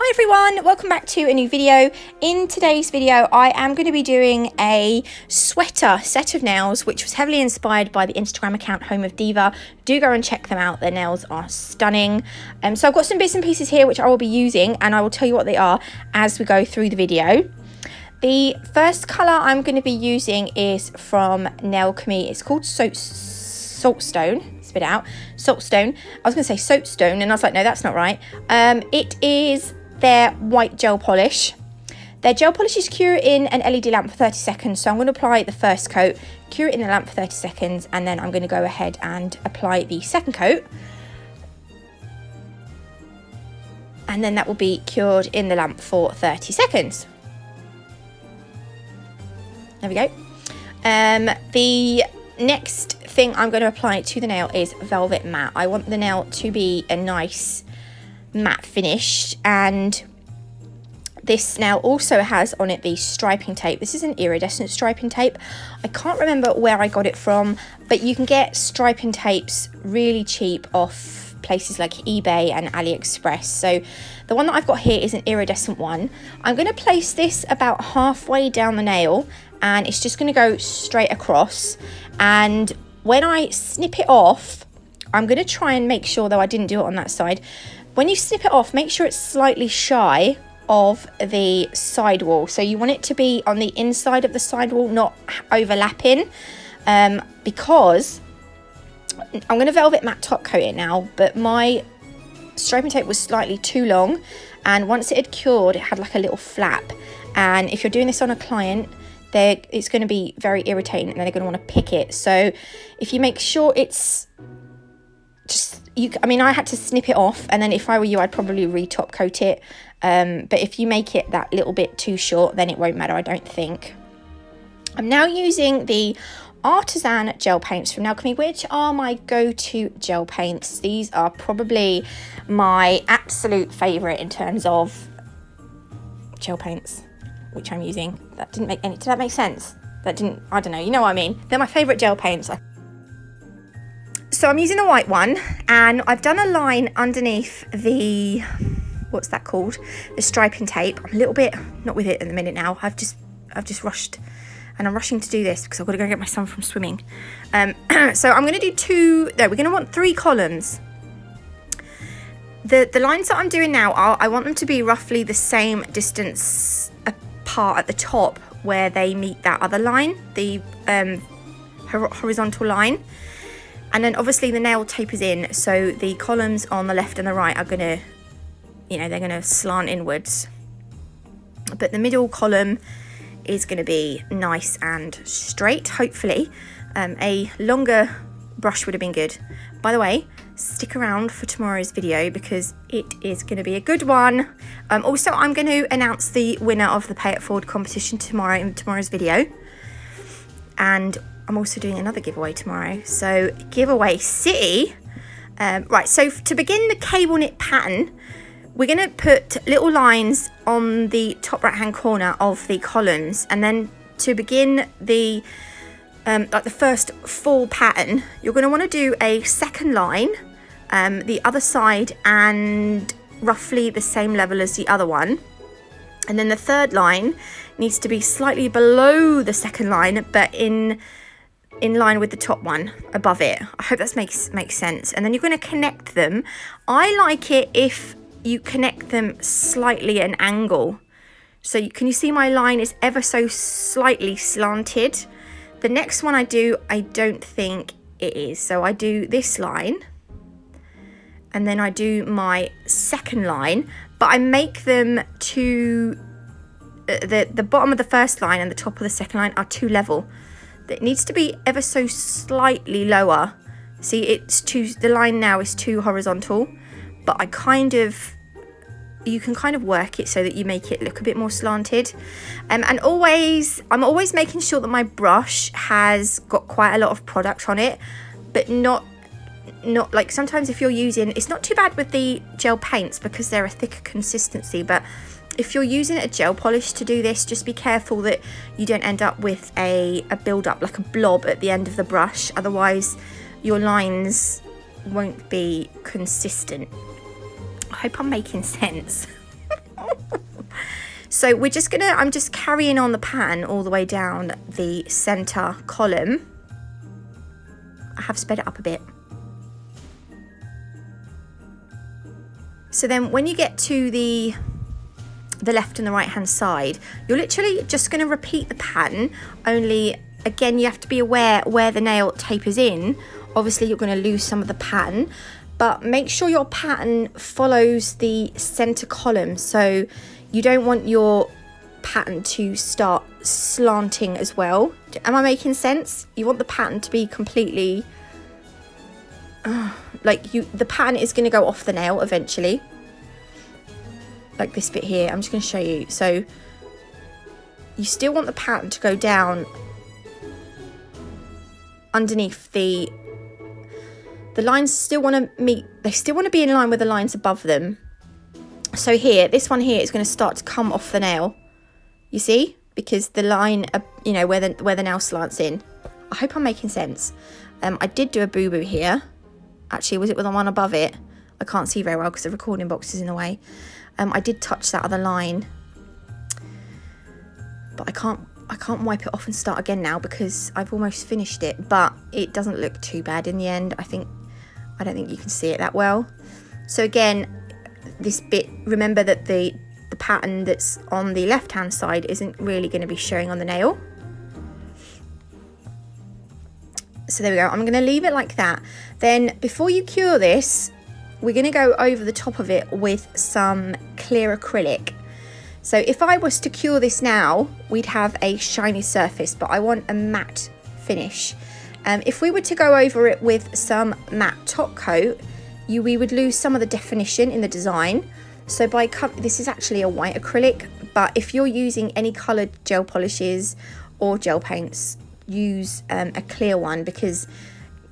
Hi everyone, welcome back to a new video. In today's video I am going to be doing a sweater set of nails which was heavily inspired by the Instagram account Home of Diva. Do go and check them out, their nails are stunning. So I've got some bits and pieces here which I will be using and I will tell you what they are as we go through the video. The first colour I'm going to be using is from Nailchemy. It's called Saltstone. Spit out. Saltstone. I was going to say Soapstone and I was like, no, that's not right. It is their white gel polish. Their gel polish is cure in an LED lamp for 30 seconds. So I'm going to apply the first coat, cure it in a lamp for 30 seconds, and then I'm going to go ahead and apply the second coat. And then that will be cured in the lamp for 30 seconds. There we go. The next thing I'm going to apply to the nail is Velvet Matte. I want the nail to be a nice matte finish, and this nail also has on it the striping tape. This is an iridescent striping tape. I can't remember where I got it from, but you can get striping tapes really cheap off places like eBay and AliExpress. So the one that I've got here is an iridescent one. I'm going to place this about halfway down the nail and it's just going to go straight across, and when I snip it off, I'm going to try and make sure, though I didn't do it on that side, when you snip it off, make sure it's slightly shy of the sidewall. So you want it to be on the inside of the sidewall, not overlapping, because I'm going to Velvet Matte top coat it now, but my striping tape was slightly too long, and once it had cured, it had like a little flap, and if you're doing this on a client, it's going to be very irritating and they're going to want to pick it. So if you make sure it's just, I mean, I had to snip it off, and then if I were you, I'd probably re-top coat it. But if you make it that little bit too short, then it won't matter, I don't think. I'm now using the Artisan gel paints from Nailchemy, which are my go-to gel paints. These are probably my absolute favourite in terms of gel paints which I'm using. That didn't make any, did that make sense? That didn't, I don't know, you know what I mean. They're my favourite gel paints. So I'm using the white one, and I've done a line underneath the, what's that called? The striping tape. I'm a little bit not with it at the minute now. I've just rushed, and I'm rushing to do this because I've got to go get my son from swimming. So I'm going to do we're going to want 3 columns. The lines that I'm doing now, I want them to be roughly the same distance apart at the top where they meet that other line, the horizontal line. And then obviously the nail tape is in, so the columns on the left and the right are going to, you know, they're going to slant inwards. But the middle column is going to be nice and straight, hopefully. A longer brush would have been good. By the way, stick around for tomorrow's video because it is going to be a good one. Also, I'm going to announce the winner of the Pay It Forward competition tomorrow in tomorrow's video. And I'm also doing another giveaway tomorrow. So, giveaway city. Right, so to begin the cable knit pattern, we're going to put little lines on the top right hand corner of the columns, and then to begin the like the first full pattern, you're going to want to do a second line the other side and roughly the same level as the other one, and then the third line needs to be slightly below the second line but in line with the top one above it. I hope that makes sense. And then you're going to connect them. I like it if you connect them slightly at an angle. So can you see my line is ever so slightly slanted? The next one I do, I don't think it is. So I do this line, and then I do my second line, but I make them to, the bottom of the first line and the top of the second line are too level. It needs to be ever so slightly lower. See, the line now is too horizontal, but you can kind of work it so that you make it look a bit more slanted. And I'm always making sure that my brush has got quite a lot of product on it, but not like sometimes if you're using, it's not too bad with the gel paints because they're a thicker consistency, but if you're using a gel polish to do this, just be careful that you don't end up with a build up, like a blob at the end of the brush. Otherwise your lines won't be consistent. I hope I'm making sense. So I'm just carrying on the pattern all the way down the center column. I have sped it up a bit. So then when you get to the left and the right hand side, you're literally just going to repeat the pattern, only again you have to be aware where the nail tapers in. Obviously you're going to lose some of the pattern, but make sure your pattern follows the center column. So you don't want your pattern to start slanting as well. Am I making sense? You want the pattern to be completely the pattern is going to go off the nail eventually, like this bit here. I'm just going to show you. So you still want the pattern to go down underneath the lines. Still want to meet, they still want to be in line with the lines above them. So here, this one here is going to start to come off the nail, you see, because the line, you know, where the nail slants in. I hope I'm making sense. I did do a boo-boo here. Actually, was it with the one above it? I can't see very well because the recording box is in the way. I did touch that other line, but I can't wipe it off and start again now because I've almost finished it, but it doesn't look too bad in the end. I don't think you can see it that well. So again, this bit, remember that the pattern that's on the left hand side isn't really going to be showing on the nail. So there we go. I'm going to leave it like that. Then before you cure this, we're going to go over the top of it with some clear acrylic. So if I was to cure this now, we'd have a shiny surface, but I want a matte finish. If we were to go over it with some matte top coat, we would lose some of the definition in the design. So this is actually a white acrylic, but if you're using any coloured gel polishes or gel paints, use a clear one, because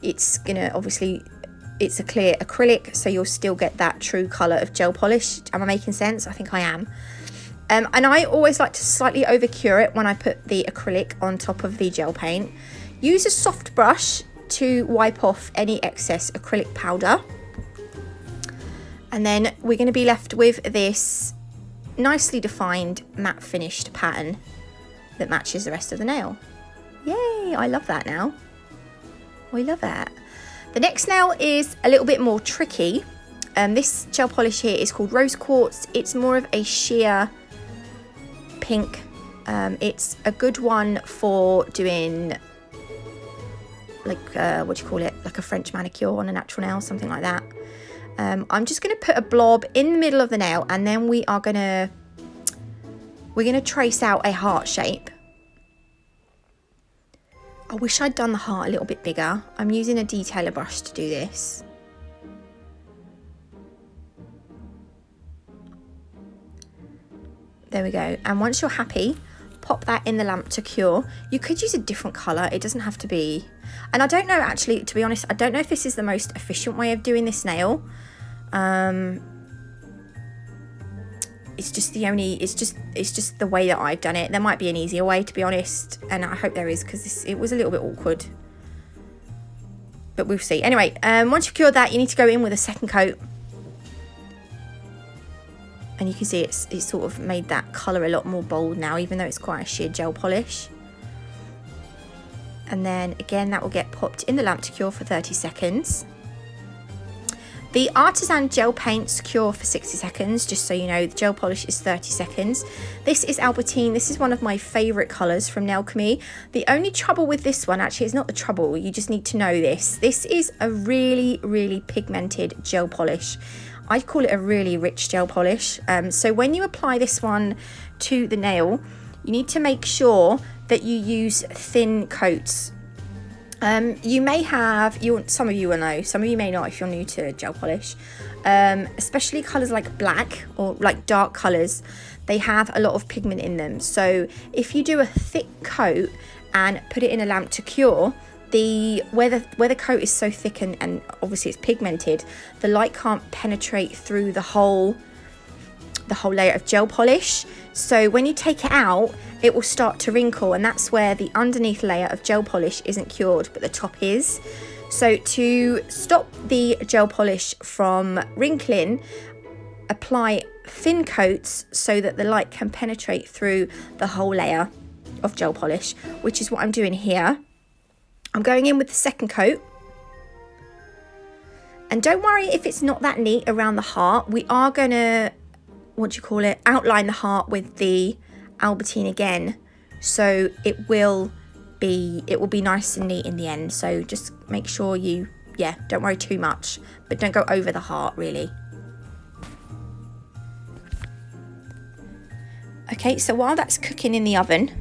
it's gonna, obviously it's a clear acrylic, so you'll still get that true colour of gel polish. Am I making sense? I think I am. And I always like to slightly over cure it when I put the acrylic on top of the gel paint. Use a soft brush to wipe off any excess acrylic powder. And then we're going to be left with this nicely defined matte finished pattern that matches the rest of the nail. Yay, I love that now. I love that. The next nail is a little bit more tricky. This gel polish here is called Rose Quartz. It's more of a sheer pink. It's a good one for doing like, what do you call it? Like a French manicure on a natural nail, something like that. I'm just going to put a blob in the middle of the nail, and then we're going to trace out a heart shape. I wish I'd done the heart a little bit bigger. I'm using a detailer brush to do this. There we go. And once you're happy, pop that in the lamp to cure. You could use a different colour. It doesn't have to be. And I don't know, actually, to be honest, I don't know if this is the most efficient way of doing this nail. It's just the way that I've done it. There might be an easier way, to be honest, and I hope there is, because it was a little bit awkward, but we'll see. Anyway, once you've cured that, you need to go in with a second coat, and you can see it's sort of made that colour a lot more bold now, even though it's quite a sheer gel polish. And then again, that will get popped in the lamp to cure for 30 seconds. The artisan gel paints cure for 60 seconds, just so you know. The gel polish is 30 seconds. This is Albertine. This is one of my favourite colours from Nailchemy. The only trouble with this one, actually, it's not the trouble, you just need to know this. This is a really, really pigmented gel polish. I'd call it a really rich gel polish. So when you apply this one to the nail, you need to make sure that you use thin coats. You may have, some of you will know, some of you may not if you're new to gel polish, especially colours like black or like dark colours, they have a lot of pigment in them. So if you do a thick coat and put it in a lamp to cure, where the coat is so thick and obviously it's pigmented, the light can't penetrate through the whole layer of gel polish. So when you take it out, it will start to wrinkle, and that's where the underneath layer of gel polish isn't cured, but the top is. So to stop the gel polish from wrinkling, apply thin coats so that the light can penetrate through the whole layer of gel polish, which is what I'm doing here. I'm going in with the second coat. And don't worry if it's not that neat around the heart. We are going to, outline the heart with the Albertine again. So it will be nice and neat in the end. So just make sure you, don't worry too much, but don't go over the heart really. Okay, so while that's cooking in the oven,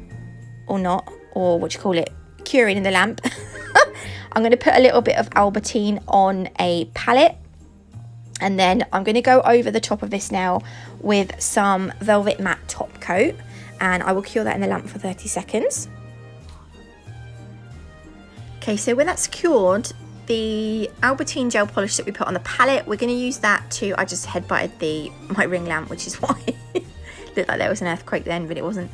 or not, or curing in the lamp, I'm going to put a little bit of Albertine on a palette, and then I'm going to go over the top of this now with some Velvet Matte top coat, and I will cure that in the lamp for 30 seconds. Okay, so when that's cured, the Albertine gel polish that we put on the palette, we're going to use that to, I just head-butted my ring lamp, which is why it looked like there was an earthquake then, but it wasn't.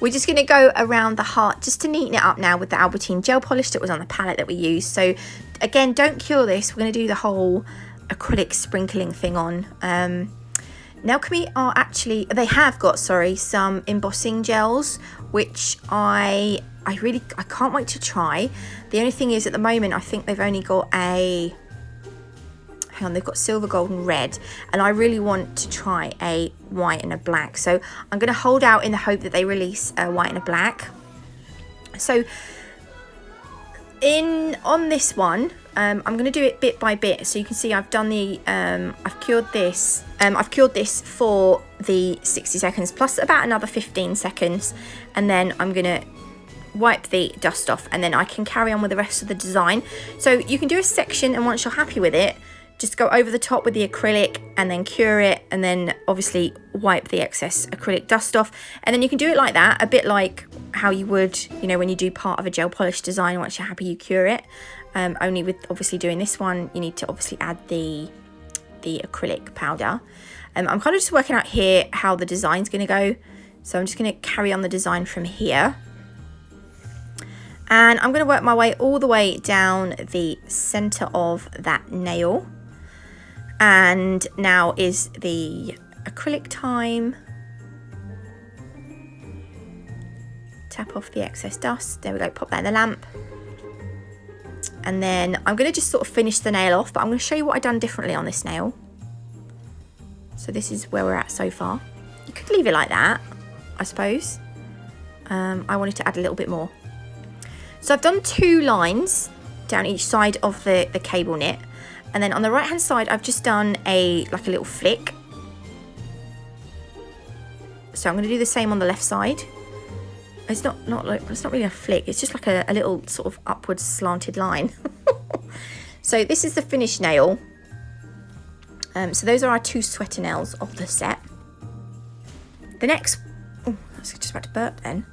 We're just going to go around the heart just to neaten it up now with the Albertine gel polish that was on the palette that we used. So again, don't cure this. We're going to do the whole acrylic sprinkling thing on. Nailchemy they have got some embossing gels, which I can't wait to try. The only thing is, at the moment, I think they've only got they've got silver, gold and red, and I really want to try a white and a black. So I'm going to hold out in the hope that they release a white and a black. So on this one, I'm going to do it bit by bit. So you can see I've done the I've cured this for the 60 seconds plus about another 15 seconds, and then I'm going to wipe the dust off, and then I can carry on with the rest of the design. So you can do a section, and once you're happy with it, just go over the top with the acrylic and then cure it, and then obviously wipe the excess acrylic dust off, and then you can do it like that, a bit like how you would, when you do part of a gel polish design. Once you're happy, you cure it. Only with obviously doing this one, you need to obviously add the acrylic powder. I'm kind of just working out here how the design's going to go, so I'm just going to carry on the design from here. And I'm going to work my way all the way down the center of that nail. And now is the acrylic time. Tap off the excess dust. There we go, pop that in the lamp. And then I'm going to just sort of finish the nail off, but I'm going to show you what I've done differently on this nail. So this is where we're at so far. You could leave it like that, I suppose. I wanted to add a little bit more. So I've done 2 lines down each side of the cable knit, and then on the right hand side I've just done like a little flick. So I'm going to do the same on the left side. It's not really a flick, it's just like a little sort of upwards slanted line. So this is the finished nail. So those are our 2 sweater nails of the set. The next, I was just about to burp then.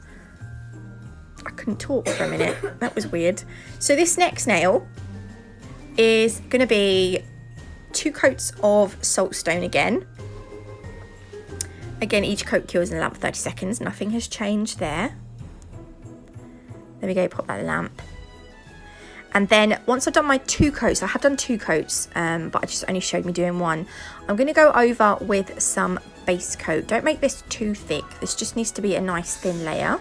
I couldn't talk for a minute. That was weird. So this next nail is going to be 2 coats of saltstone again. Again, each coat cures in the lamp for 30 seconds. Nothing has changed there. There we go, pop that in the lamp. And then once I've done my 2 coats, I have done 2 coats, but I just only showed me doing 1. I'm going to go over with some base coat. Don't make this too thick. This just needs to be a nice thin layer.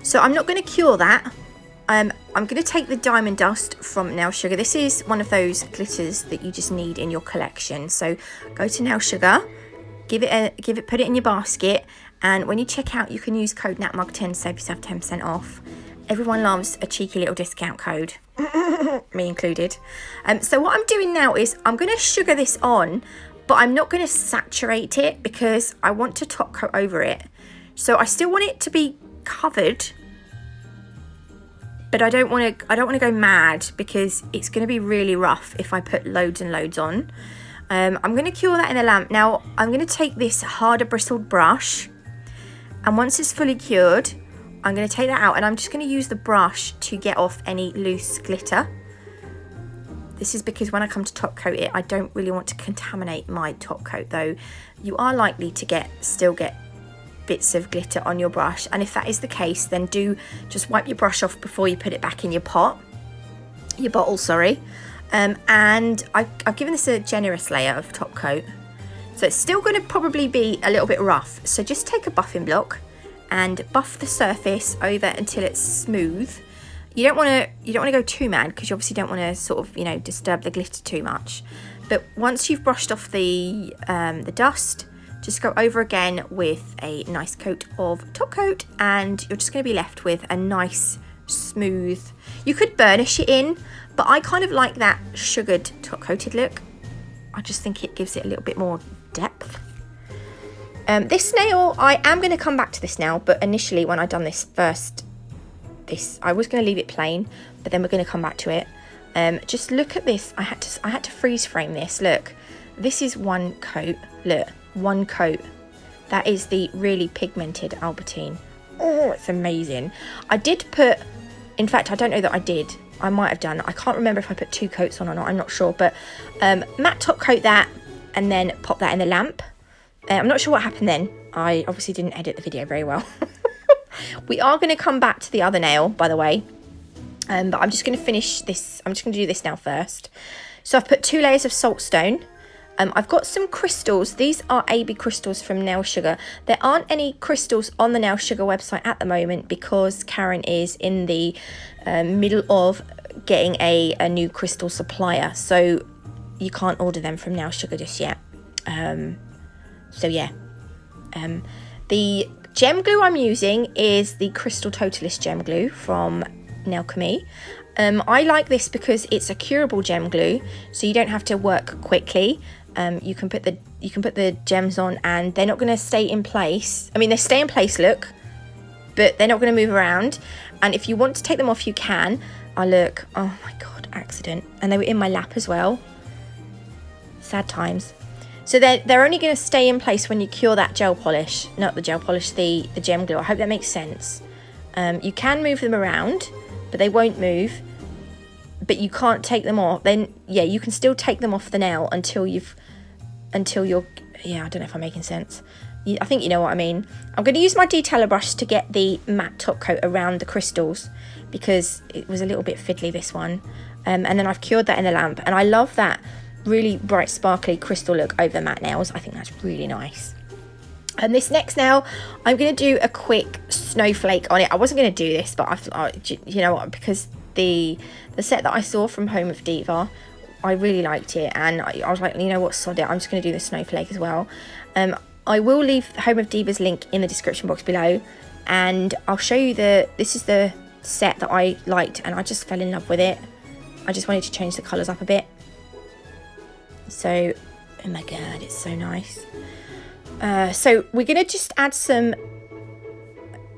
So I'm not going to cure that. I'm going to take the diamond dust from Nail Sugar. This is one of those glitters that you just need in your collection. So go to Nail Sugar, put it in your basket, and when you check out, you can use code NATMUG10 to save yourself 10% off. Everyone loves a cheeky little discount code, me included. So what I'm doing now is I'm going to sugar this on, but I'm not going to saturate it because I want to top coat over it. So I still want it to be covered, but I don't want to go mad because it's going to be really rough if I put loads and loads on. I'm going to cure that in the lamp. Now I'm going to take this harder bristled brush, and once it's fully cured, I'm going to take that out, and I'm just going to use the brush to get off any loose glitter. This is because when I come to top coat it, I don't really want to contaminate my top coat, though you are likely to still get bits of glitter on your brush, and if that is the case, then do just wipe your brush off before you put it back in your bottle, sorry. And I've given this a generous layer of top coat. So it's still going to probably be a little bit rough. So just take a buffing block and buff the surface over until it's smooth. You don't want to go too mad, because you obviously don't want to sort of, you know, disturb the glitter too much. But once you've brushed off the dust, just go over again with a nice coat of top coat, and you're just going to be left with a nice smooth. You could burnish it in, but I kind of like that sugared top coated look. I just think it gives it a little bit more depth. This nail, I am going to come back to this now, but initially when I done this first, I was going to leave it plain, but then we're going to come back to it. Just look at this. I had to freeze frame this. Look, this is one coat. Look, one coat. That is the really pigmented Albertine. Oh, it's amazing. I did put, in fact, I don't know that I did. I might have done. I can't remember if I put 2 coats on or not. I'm not sure, but matte top coat that and then pop that in the lamp. I'm not sure what happened then. I obviously didn't edit the video very well. We are going to come back to the other nail, by the way. But I'm just going to finish this. I'm just going to do this now first. So I've put 2 layers of saltstone. I've got some crystals. These are AB crystals from Nail Sugar. There aren't any crystals on the Nail Sugar website at the moment because Karen is in the middle of getting a new crystal supplier. So you can't order them from Nail Sugar just yet. So yeah. The gem glue I'm using is the Crystal Totalist gem glue from Nailchemy. I like this because it's a curable gem glue, so you don't have to work quickly. You can put the gems on and they're not going to stay in place. I mean, they stay in place, look, but they're not going to move around. And if you want to take them off, you can. Look, oh my god, accident. And they were in my lap as well. Sad times. So they're only going to stay in place when you cure that gel polish, not the gel polish, the gem glue. I hope that makes sense. You can move them around, but they won't move. But you can't take them off. Then yeah, you can still take them off the nail until you're, yeah, I don't know if I'm making sense. I think you know what I mean. I'm going to use my detailer brush to get the matte top coat around the crystals because it was a little bit fiddly, this one. And then I've cured that in the lamp, and I love that really bright sparkly crystal look over matte nails. I think that's really nice. And this next nail, I'm going to do a quick snowflake on it. I wasn't going to do this, but I thought, you know what, because the set that I saw from Home of Diva, I really liked it, and I was like, you know what, sod it, I'm just going to do the snowflake as well. I will leave Home of Diva's link in the description box below, and I'll show you this is the set that I liked, and I just fell in love with it. I just wanted to change the colours up a bit. So, oh my god, it's so nice. So we're going to just add some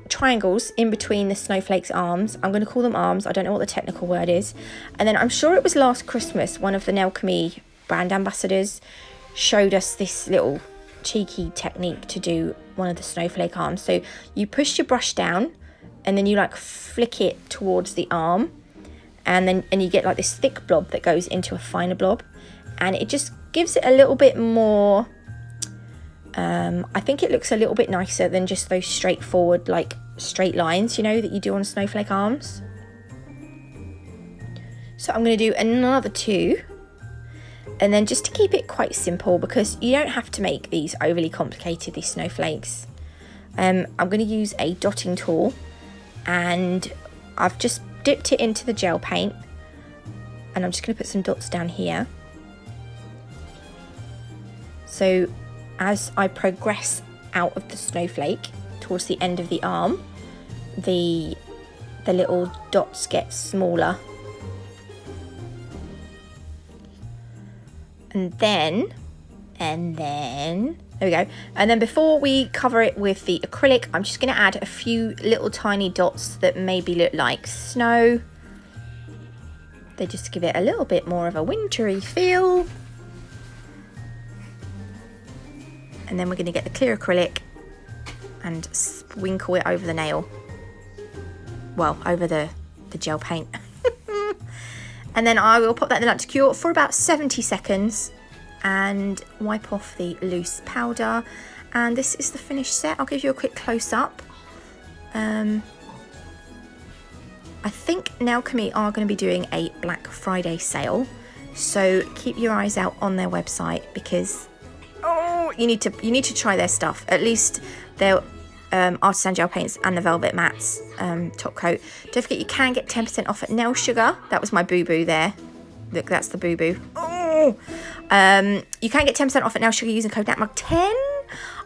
triangles in between the snowflakes arms. I'm going to call them arms. I don't know what the technical word is. And then I'm sure it was last Christmas, one of the Nailchemy brand ambassadors showed us this little cheeky technique to do one of the snowflake arms. So you push your brush down and then you like flick it towards the arm, and you get like this thick blob that goes into a finer blob, and it just gives it a little bit more, I think it looks a little bit nicer than just those straightforward like straight lines, you know, that you do on snowflake arms. So I'm going to do another 2, and then just to keep it quite simple, because you don't have to make these overly complicated, these snowflakes, I'm going to use a dotting tool, and I've just dipped it into the gel paint, and I'm just going to put some dots down here. So as I progress out of the snowflake towards the end of the arm, the little dots get smaller. And then, there we go. And then before we cover it with the acrylic, I'm just going to add a few little tiny dots that maybe look like snow. They just give it a little bit more of a wintry feel. And then we're going to get the clear acrylic and sprinkle it over the nail. Well, over the gel paint. And then I will pop that in the lamp to cure for about 70 seconds and wipe off the loose powder. And this is the finished set. I'll give you a quick close-up. I think Nailchemy are going to be doing a Black Friday sale. So keep your eyes out on their website, because you need to try their stuff. At least their artisan gel paints and the velvet mattes top coat. Don't forget, you can get 10% off at Nail Sugar. That was my boo-boo there. Look, that's the boo-boo. You can get 10% off at Nail Sugar using code NATMUG10.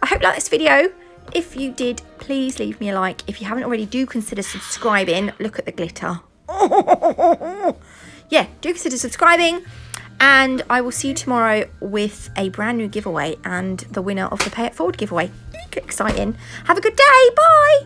I hope you liked this video. If you did, please leave me a like. If you haven't already, do consider subscribing. Look at the glitter. Yeah, do consider subscribing. And I will see you tomorrow with a brand new giveaway and the winner of the Pay It Forward giveaway. Exciting. Have a good day. Bye.